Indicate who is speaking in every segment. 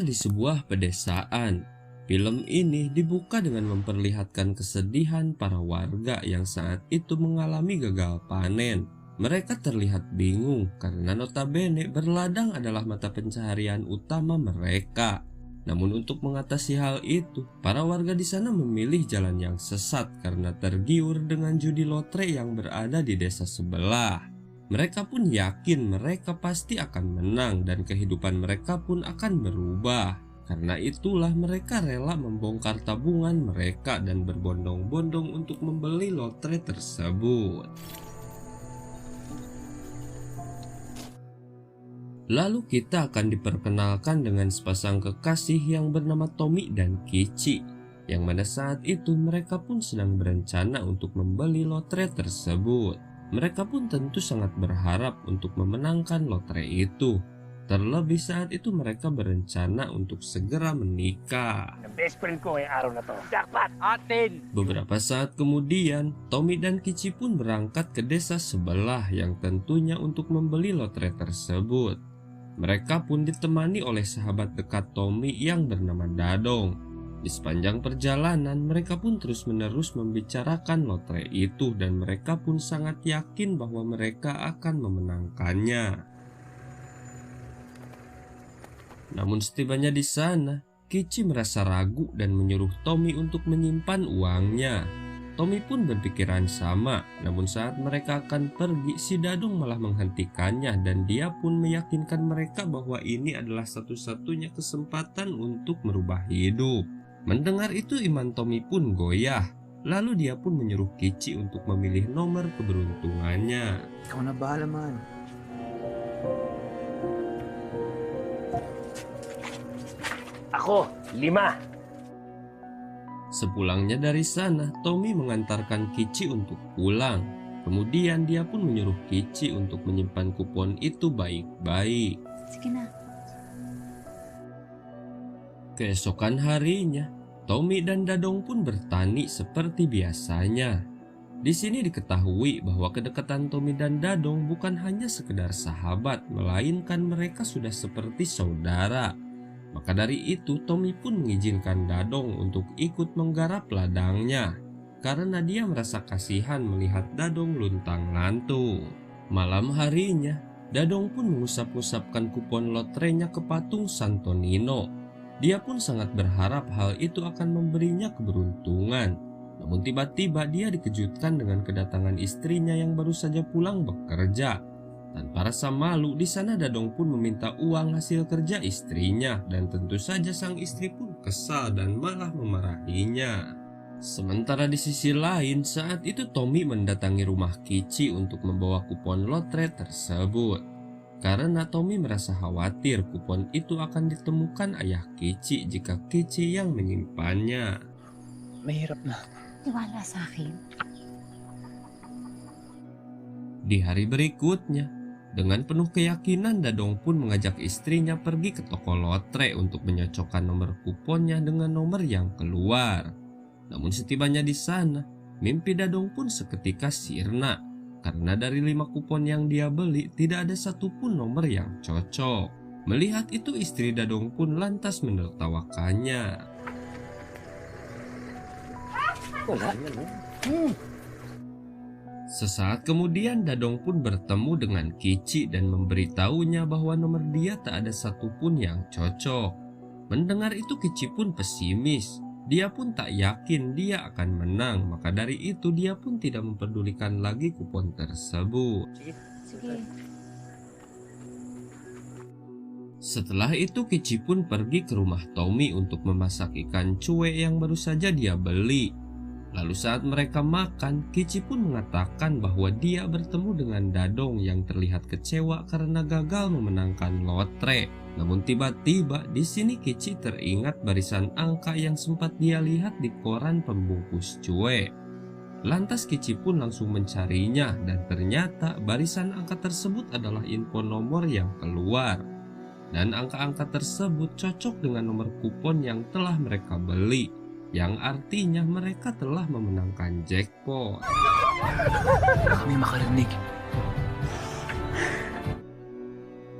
Speaker 1: di sebuah pedesaan. Film ini dibuka dengan memperlihatkan kesedihan para warga yang saat itu mengalami gagal panen. Mereka terlihat bingung karena notabene berladang adalah mata pencaharian utama mereka. Namun untuk mengatasi hal itu, para warga di sana memilih jalan yang sesat karena tergiur dengan judi lotre yang berada di desa sebelah. Mereka pun yakin mereka pasti akan menang dan kehidupan mereka pun akan berubah. Karena itulah mereka rela membongkar tabungan mereka dan berbondong-bondong untuk membeli lotre tersebut. Lalu kita akan diperkenalkan dengan sepasang kekasih yang bernama Tommy dan Kichi, yang mana saat itu mereka pun sedang berencana untuk membeli lotre tersebut. Mereka pun tentu sangat berharap untuk memenangkan lotre itu. Terlebih saat itu mereka berencana untuk segera menikah.
Speaker 2: Best friend ko ngayong araw na to. Jackpot! Atin!
Speaker 1: Beberapa saat kemudian, Tommy dan Kichi pun berangkat ke desa sebelah yang tentunya untuk membeli lotre tersebut. Mereka pun ditemani oleh sahabat dekat Tommy yang bernama Dadong. Di sepanjang perjalanan, mereka pun terus-menerus membicarakan lotre itu dan mereka pun sangat yakin bahwa mereka akan memenangkannya. Namun setibanya di sana, Kichi merasa ragu dan menyuruh Tommy untuk menyimpan uangnya. Tommy pun berpikiran sama, namun saat mereka akan pergi, si Dadong malah menghentikannya dan dia pun meyakinkan mereka bahwa ini adalah satu-satunya kesempatan untuk merubah hidup. Mendengar itu iman Tommy pun goyah, lalu dia pun menyuruh Kichi untuk memilih nomor keberuntungannya.
Speaker 3: Ikaw na bahala man.
Speaker 2: Ako, 5.
Speaker 1: Sepulangnya dari sana, Tommy mengantarkan Kichi untuk pulang. Kemudian dia pun menyuruh Kichi untuk menyimpan kupon itu baik-baik.
Speaker 4: Sige na.
Speaker 1: Keesokan harinya, Tommy dan Dadong pun bertani seperti biasanya. Di sini diketahui bahwa kedekatan Tommy dan Dadong bukan hanya sekedar sahabat, melainkan mereka sudah seperti saudara. Maka dari itu, Tommy pun mengizinkan Dadong untuk ikut menggarap ladangnya, karena dia merasa kasihan melihat Dadong luntang-lantung. Malam harinya, Dadong pun mengusap-usapkan kupon lotrenya ke patung Santo Nino. Dia pun sangat berharap hal itu akan memberinya keberuntungan. Namun tiba-tiba dia dikejutkan dengan kedatangan istrinya yang baru saja pulang bekerja. Tanpa rasa malu, di sana Dadong pun meminta uang hasil kerja istrinya dan tentu saja sang istri pun kesal dan malah memarahinya. Sementara di sisi lain, saat itu Tommy mendatangi rumah Kichi untuk membawa kupon lotre tersebut. Karena Tommy merasa khawatir kupon itu akan ditemukan ayah Kichi jika Kichi yang menyimpannya.
Speaker 3: Mahirap na.
Speaker 4: Tiwala sa akin.
Speaker 1: Di hari berikutnya, dengan penuh keyakinan Dadong pun mengajak istrinya pergi ke toko lotre untuk menyocokkan nomor kuponnya dengan nomor yang keluar. Namun setibanya di sana, mimpi Dadong pun seketika sirna. Karena dari 5 kupon yang dia beli, tidak ada satupun nomor yang cocok. Melihat itu, istri Dadong pun lantas menertawakannya.
Speaker 2: Wala.
Speaker 1: Sesaat kemudian, Dadong pun bertemu dengan Kichi dan memberitahunya bahwa nomor dia tak ada satupun yang cocok. Mendengar itu, Kichi pun pesimis. Dia pun tak yakin dia akan menang, maka dari itu dia pun tidak memperdulikan lagi kupon tersebut.
Speaker 4: Sige.
Speaker 1: Setelah itu Kichi pun pergi ke rumah Tommy untuk memasak ikan cuek yang baru saja dia beli. Lalu saat mereka makan, Kichi pun mengatakan bahwa dia bertemu dengan Dadong yang terlihat kecewa karena gagal memenangkan lotre. Namun tiba-tiba di sini Kichi teringat barisan angka yang sempat dia lihat di koran pembungkus cuek. Lantas Kichi pun langsung mencarinya dan ternyata barisan angka tersebut adalah info nomor yang keluar. Dan angka-angka tersebut cocok dengan nomor kupon yang telah mereka beli, yang artinya mereka telah memenangkan jackpot.
Speaker 3: Kami makarinig.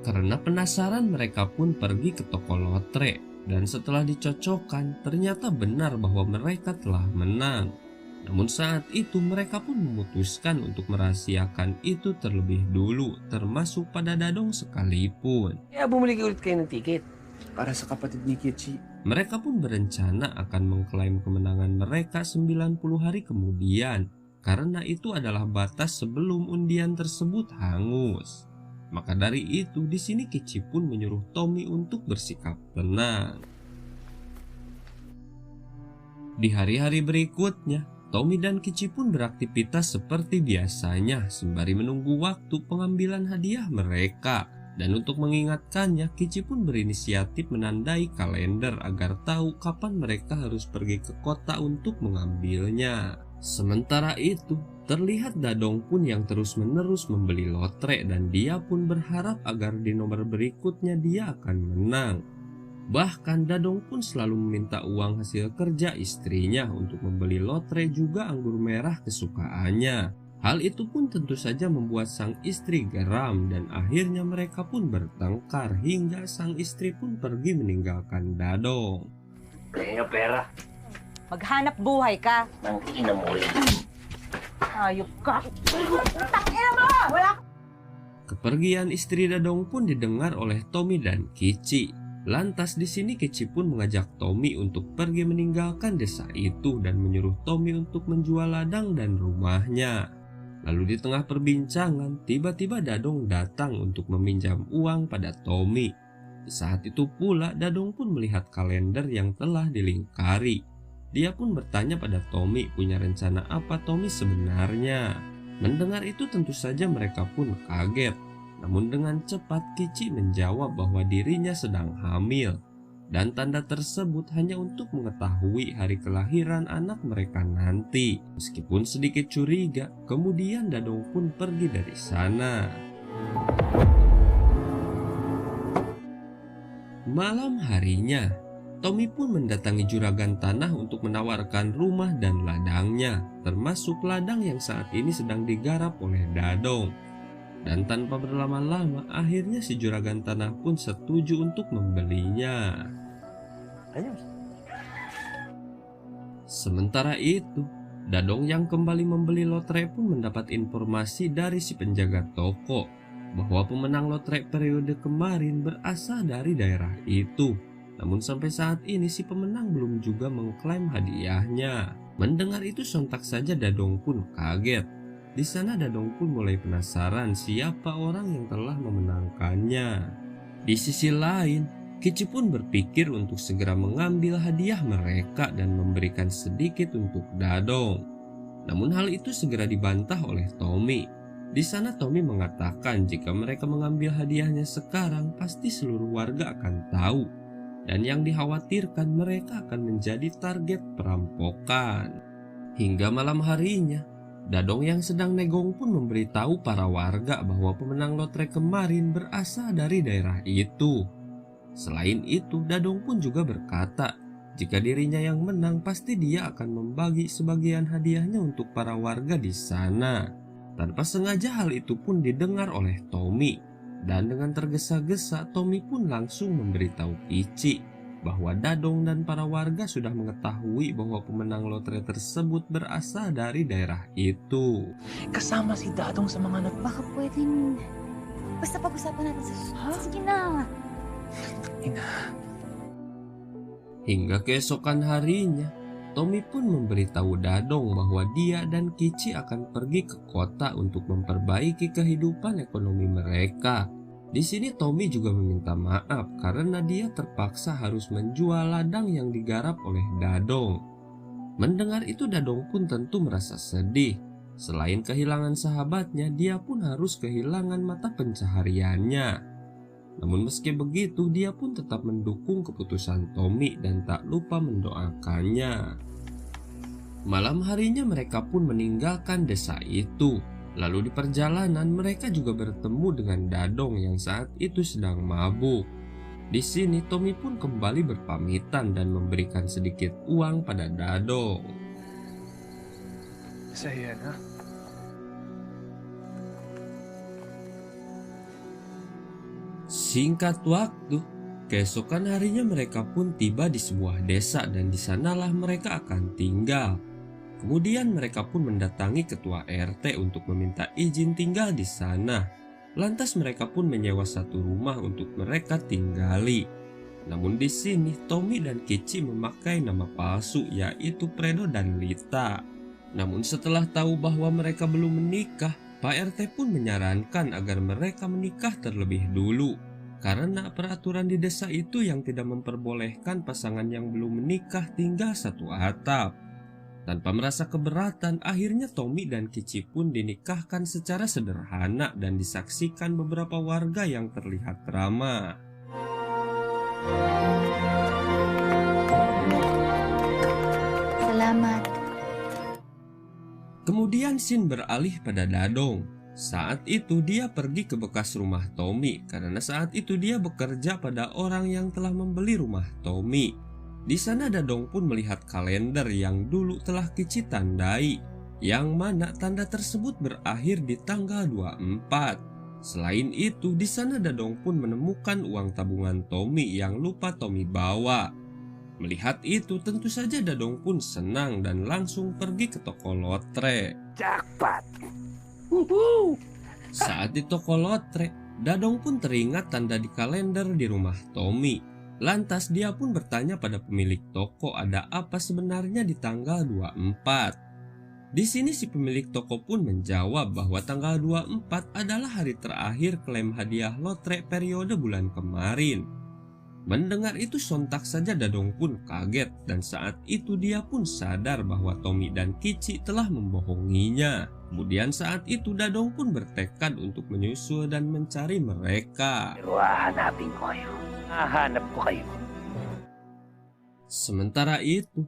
Speaker 1: Karena penasaran mereka pun pergi ke toko lotre. Dan setelah dicocokkan, ternyata benar bahwa mereka telah menang. Namun saat itu mereka pun memutuskan untuk merahasiakan itu terlebih dulu, termasuk pada Dadong sekalipun.
Speaker 2: Kaya bumili ulit kayo ng tiket.
Speaker 3: Para sa kapatid ni Kichi.
Speaker 1: Mereka pun berencana akan mengklaim kemenangan mereka 90 hari kemudian, karena itu adalah batas sebelum undian tersebut hangus. Maka dari itu, di sini Kichi pun menyuruh Tommy untuk bersikap tenang. Di hari-hari berikutnya, Tommy dan Kichi pun beraktivitas seperti biasanya sembari menunggu waktu pengambilan hadiah mereka. Dan untuk mengingatkannya, Kichi pun berinisiatif menandai kalender agar tahu kapan mereka harus pergi ke kota untuk mengambilnya. Sementara itu, terlihat Dadong pun yang terus-menerus membeli lotre dan dia pun berharap agar di nomor berikutnya dia akan menang. Bahkan Dadong pun selalu meminta uang hasil kerja istrinya untuk membeli lotre juga anggur merah kesukaannya. Hal itu pun tentu saja membuat sang istri geram dan akhirnya mereka pun bertengkar hingga sang istri pun pergi meninggalkan Dadong.
Speaker 2: Kaya pera.
Speaker 5: Maghanap buhay ka.
Speaker 2: Nang ina mo yan.
Speaker 5: Ayok ka. Tangina mo! Wala ka.
Speaker 1: Kepergian istri Dadong pun didengar oleh Tommy dan Kichi. Lantas di sini Kichi pun mengajak Tommy untuk pergi meninggalkan desa itu dan menyuruh Tommy untuk menjual ladang dan rumahnya. Lalu di tengah perbincangan, tiba-tiba Dadong datang untuk meminjam uang pada Tommy. Di saat itu pula Dadong pun melihat kalender yang telah dilingkari. Dia pun bertanya pada Tommy punya rencana apa Tommy sebenarnya. Mendengar itu tentu saja mereka pun kaget. Namun dengan cepat Kichi menjawab bahwa dirinya sedang hamil. Dan tanda tersebut hanya untuk mengetahui hari kelahiran anak mereka nanti. Meskipun sedikit curiga, kemudian Dadong pun pergi dari sana. Malam harinya, Tommy pun mendatangi juragan tanah untuk menawarkan rumah dan ladangnya, termasuk ladang yang saat ini sedang digarap oleh Dadong. Dan tanpa berlama-lama, akhirnya si juragan tanah pun setuju untuk membelinya. Sementara itu, Dadong yang kembali membeli lotre pun mendapat informasi dari si penjaga toko bahwa pemenang lotre periode kemarin berasal dari daerah itu. Namun sampai saat ini si pemenang belum juga mengklaim hadiahnya. Mendengar itu sontak saja Dadong pun kaget. Di sana Dadong pun mulai penasaran siapa orang yang telah memenangkannya. Di sisi lain, Kichi pun berpikir untuk segera mengambil hadiah mereka dan memberikan sedikit untuk Dadong. Namun hal itu segera dibantah oleh Tommy. Di sana Tommy mengatakan jika mereka mengambil hadiahnya sekarang pasti seluruh warga akan tahu. Dan yang dikhawatirkan mereka akan menjadi target perampokan. Hingga malam harinya, Dadong yang sedang negong pun memberitahu para warga bahwa pemenang lotre kemarin berasal dari daerah itu. Selain itu, Dadong pun juga berkata, jika dirinya yang menang pasti dia akan membagi sebagian hadiahnya untuk para warga di sana. Tanpa sengaja hal itu pun didengar oleh Tommy. Dan dengan tergesa-gesa, Tommy pun langsung memberitahu Kichi bahwa Dadong dan para warga sudah mengetahui bahwa pemenang lotre tersebut berasal dari daerah itu.
Speaker 3: Kasama si Dadong sa mga
Speaker 4: Baka pwedeng... Basta pag-usapan natin sa... Sige na.
Speaker 1: Hingga keesokan harinya, Tommy pun memberitahu Dadong bahwa dia dan Kichi akan pergi ke kota untuk memperbaiki kehidupan ekonomi mereka. Di sini Tommy juga meminta maaf karena dia terpaksa harus menjual ladang yang digarap oleh Dadong. Mendengar itu Dadong pun tentu merasa sedih. Selain kehilangan sahabatnya, dia pun harus kehilangan mata pencahariannya. Namun meski begitu, dia pun tetap mendukung keputusan Tommy dan tak lupa mendoakannya. Malam harinya mereka pun meninggalkan desa itu. Lalu di perjalanan mereka juga bertemu dengan Dadong yang saat itu sedang mabuk. Di sini Tommy pun kembali berpamitan dan memberikan sedikit uang pada Dadong.
Speaker 3: Saya na.
Speaker 1: Singkat waktu, Keesokan harinya mereka pun tiba di sebuah desa dan di sanalah mereka akan tinggal. Kemudian mereka pun mendatangi ketua RT untuk meminta izin tinggal di sana. Lantas mereka pun menyewa satu rumah untuk mereka tinggali. Namun di sini Tommy dan Kici memakai nama palsu yaitu Fredo dan Lita. Namun setelah tahu bahwa mereka belum menikah, Pak RT pun menyarankan agar mereka menikah terlebih dulu. Karena peraturan di desa itu yang tidak memperbolehkan pasangan yang belum menikah tinggal satu atap. Tanpa merasa keberatan, akhirnya Tommy dan Kici pun dinikahkan secara sederhana dan disaksikan beberapa warga yang terlihat ramah.
Speaker 4: Salamat.
Speaker 1: Kemudian scene beralih pada Dadong. Saat itu dia pergi ke bekas rumah Tommy karena saat itu dia bekerja pada orang yang telah membeli rumah Tommy. Di sana Dadong pun melihat kalender yang dulu telah Kici tandai, yang mana tanda tersebut berakhir di tanggal 24. Selain itu, di sana Dadong pun menemukan uang tabungan Tommy yang lupa Tommy bawa. Melihat itu, tentu saja Dadong pun senang dan langsung pergi ke toko lotre.
Speaker 2: Jackpot.
Speaker 1: Saat di toko lotre, Dadong pun teringat tanda di kalender di rumah Tommy. Lantas dia pun bertanya pada pemilik toko ada apa sebenarnya di tanggal 24. Di sini si pemilik toko pun menjawab bahwa tanggal 24 adalah hari terakhir klaim hadiah lotre periode bulan kemarin. Mendengar itu sontak saja Dadong pun kaget dan saat itu dia pun sadar bahwa Tommy dan Kici telah membohonginya. Kemudian saat itu Dadong pun bertekad untuk menyusul dan mencari mereka.
Speaker 2: Pero hahanapin ko kayo. Hahanap ko kayo.
Speaker 1: Sementara itu,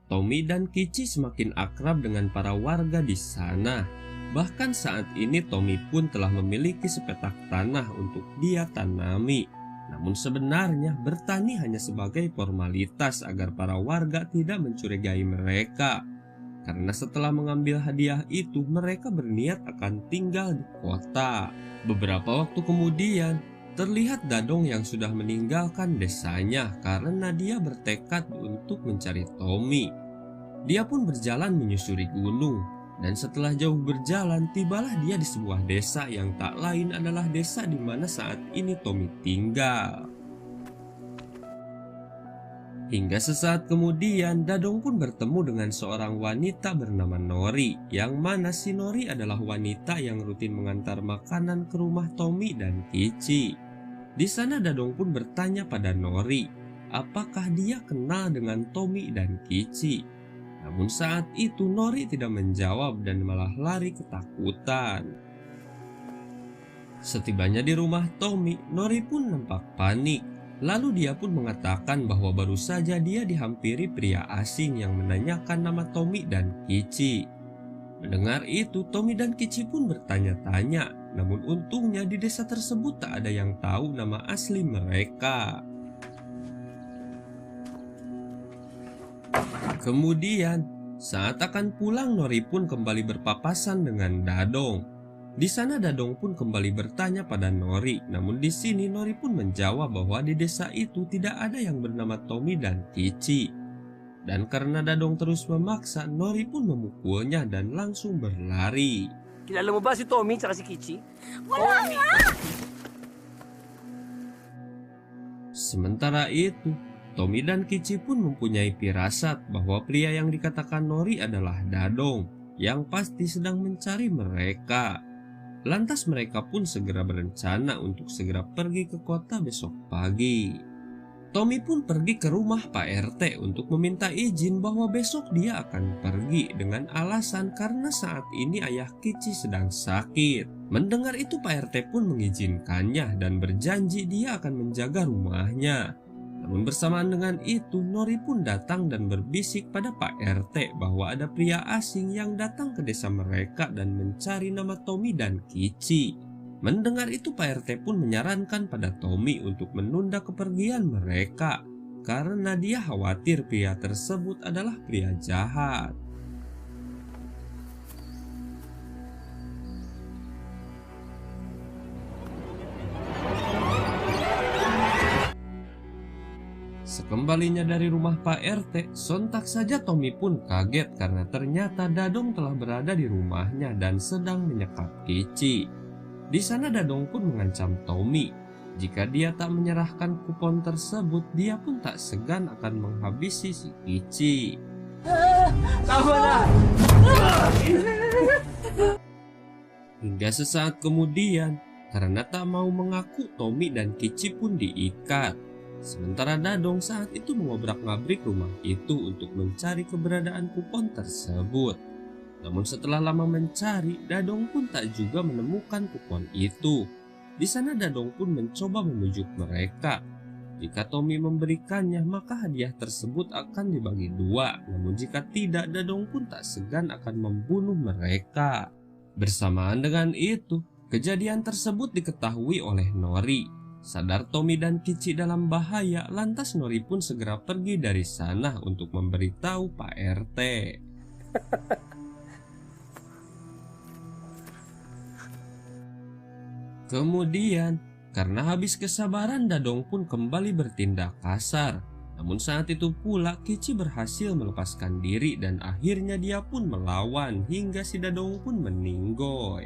Speaker 1: Tommy dan Kici semakin akrab dengan para warga di sana. Bahkan saat ini Tommy pun telah memiliki sepetak tanah untuk dia tanami. Namun sebenarnya bertani hanya sebagai formalitas agar para warga tidak mencurigai mereka. Karena setelah mengambil hadiah itu mereka berniat akan tinggal di kota. Beberapa waktu kemudian terlihat Dadong yang sudah meninggalkan desanya karena dia bertekad untuk mencari Tommy. Dia pun berjalan menyusuri gunung. Dan setelah jauh berjalan, tibalah dia di sebuah desa yang tak lain adalah desa di mana saat ini Tommy tinggal. Hingga sesaat kemudian, Dadong pun bertemu dengan seorang wanita bernama Nori, yang mana si Nori adalah wanita yang rutin mengantar makanan ke rumah Tommy dan Kici. Di sana Dadong pun bertanya pada Nori, apakah dia kenal dengan Tommy dan Kici. Namun saat itu Nori tidak menjawab dan malah lari ketakutan. Setibanya di rumah Tommy, Nori pun nampak panik. Lalu dia pun mengatakan bahwa baru saja dia dihampiri pria asing yang menanyakan nama Tommy dan Kici. Mendengar itu, Tommy dan Kici pun bertanya-tanya. Namun untungnya di desa tersebut tak ada yang tahu nama asli mereka. Kemudian, saat akan pulang Nori pun kembali berpapasan dengan Dadong. Di sana Dadong pun kembali bertanya pada Nori, namun di sini Nori pun menjawab bahwa di desa itu tidak ada yang bernama Tommy dan Kici. Dan karena Dadong terus memaksa, Nori pun memukulnya dan langsung berlari.
Speaker 2: Kilala mo ba si Tommy at si Kici?
Speaker 4: Wala nga!
Speaker 1: Sementara itu, Tommy dan Kici pun mempunyai firasat bahwa pria yang dikatakan Nori adalah Dadong yang pasti sedang mencari mereka. Lantas mereka pun segera berencana untuk segera pergi ke kota besok pagi. Tommy pun pergi ke rumah Pak RT untuk meminta izin bahwa besok dia akan pergi dengan alasan karena saat ini ayah Kici sedang sakit. Mendengar itu Pak RT pun mengizinkannya dan berjanji dia akan menjaga rumahnya. Namun bersamaan dengan itu, Nori pun datang dan berbisik pada Pak RT bahwa ada pria asing yang datang ke desa mereka dan mencari nama Tommy dan Kici. Mendengar itu Pak RT pun menyarankan pada Tommy untuk menunda kepergian mereka karena dia khawatir pria tersebut adalah pria jahat. Kembalinya dari rumah Pak RT, sontak saja Tommy pun kaget karena ternyata Dadong telah berada di rumahnya dan sedang menyekap Kici. Di sana Dadong pun mengancam Tommy. Jika dia tak menyerahkan kupon tersebut, dia pun tak segan akan menghabisi si Kici. Hingga sesaat kemudian, karena tak mau mengaku, Tommy dan Kici pun diikat. Sementara Dadong saat itu mengobrak-ngabrik rumah itu untuk mencari keberadaan kupon tersebut. Namun setelah lama mencari, Dadong pun tak juga menemukan kupon itu. Di sana Dadong pun mencoba membujuk mereka. Jika Tommy memberikannya, maka hadiah tersebut akan dibagi dua. Namun jika tidak, Dadong pun tak segan akan membunuh mereka. Bersamaan dengan itu, kejadian tersebut diketahui oleh Nori. Sadar Tommy dan Kici dalam bahaya, lantas Nori pun segera pergi dari sana untuk memberitahu Pak RT. Kemudian, karena habis kesabaran, Dadong pun kembali bertindak kasar. Namun saat itu pula Kici berhasil melepaskan diri dan akhirnya dia pun melawan hingga si Dadong pun meninggoy.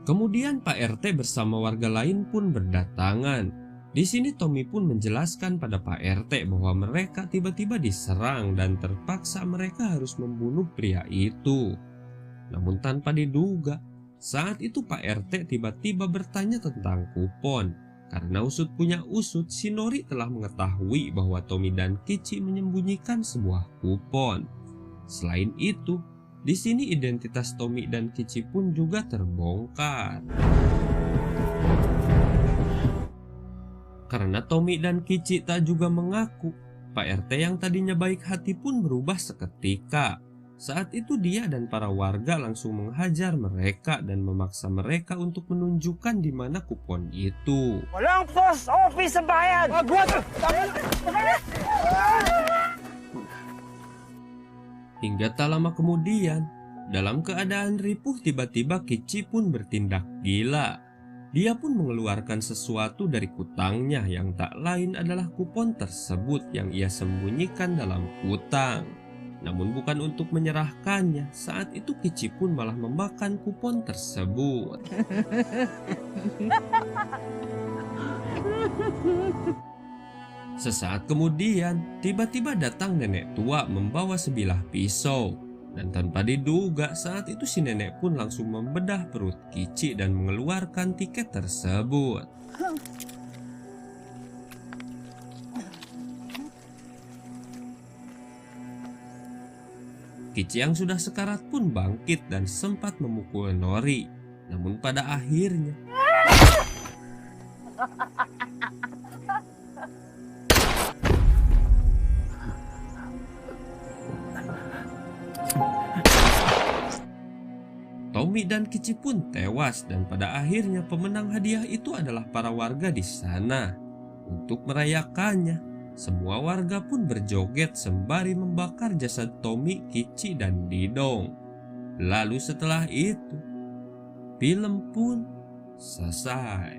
Speaker 1: Kemudian Pak RT bersama warga lain pun berdatangan. Di sini Tommy pun menjelaskan pada Pak RT bahwa mereka tiba-tiba diserang dan terpaksa mereka harus membunuh pria itu. Namun tanpa diduga, saat itu Pak RT tiba-tiba bertanya tentang kupon. Karena usut punya usut, si Nori telah mengetahui bahwa Tommy dan Kici menyembunyikan sebuah kupon. Selain itu, di sini identitas Tommy dan Kici pun juga terbongkar. Karena Tommy dan Kici tak juga mengaku, Pak RT yang tadinya baik hati pun berubah seketika. Saat itu dia dan para warga langsung menghajar mereka dan memaksa mereka untuk menunjukkan di mana kupon itu.
Speaker 2: Walang post office sa bayan!
Speaker 1: Hingga tak lama kemudian, dalam keadaan ripuh tiba-tiba Kici pun bertindak gila. Dia pun mengeluarkan sesuatu dari kutangnya yang tak lain adalah kupon tersebut yang ia sembunyikan dalam kutang. Namun bukan untuk menyerahkannya, saat itu Kici pun malah memakan kupon tersebut. Sesaat kemudian, tiba-tiba datang nenek tua membawa sebilah pisau. Dan tanpa diduga, saat itu si nenek pun langsung membedah perut Kici dan mengeluarkan tiket tersebut. Kici yang sudah sekarat pun bangkit dan sempat memukul Nori. Namun pada akhirnya Tommy dan Kici pun tewas dan pada akhirnya pemenang hadiah itu adalah para warga di sana. Untuk merayakannya, semua warga pun berjoget sembari membakar jasad Tommy, Kici, dan Didong. Lalu setelah itu, film pun selesai.